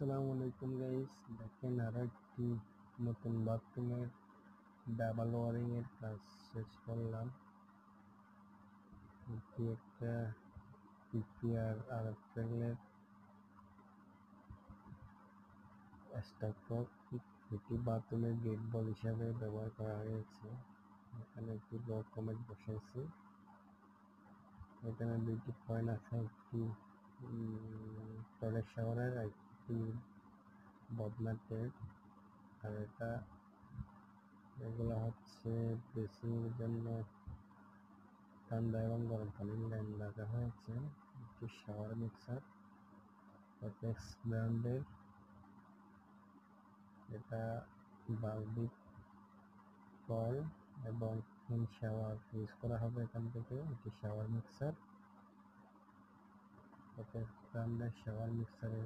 আসসালামু আলাইকুম গাইস, দেখেন আরো একটি নতুন বাথরুমের ডাবল ওয়ারিং এর কাজ শেষ করলাম। এটি একটা পিপিআর আর প্যানেলের স্টাকপ, এটি বাথরুমের গেট বল হিসাবে ব্যবহার করা হয়েছে। এখানে একটি লো কমেট বসেছি। এখানে দুইটি পয়েন্ট আছে, একটি টয়লেট শাওয়ারের, একটি বদনাটের, আর এগুলো হচ্ছে বেসিনের জন্য ঠান্ডা এবং গরম পানির লাইন লাগা হয়েছে। একটি শাওয়ার মিক্সার অ্যাপেক্স ব্র্যান্ডের, এটা বালবিক কল এবং হ্যান্ড শাওয়ার ইউজ করা হবে এখান থেকে। এটি শাওয়ার মিক্সার, অ্যাপেক্স ব্র্যান্ডের শাওয়ার মিক্সারের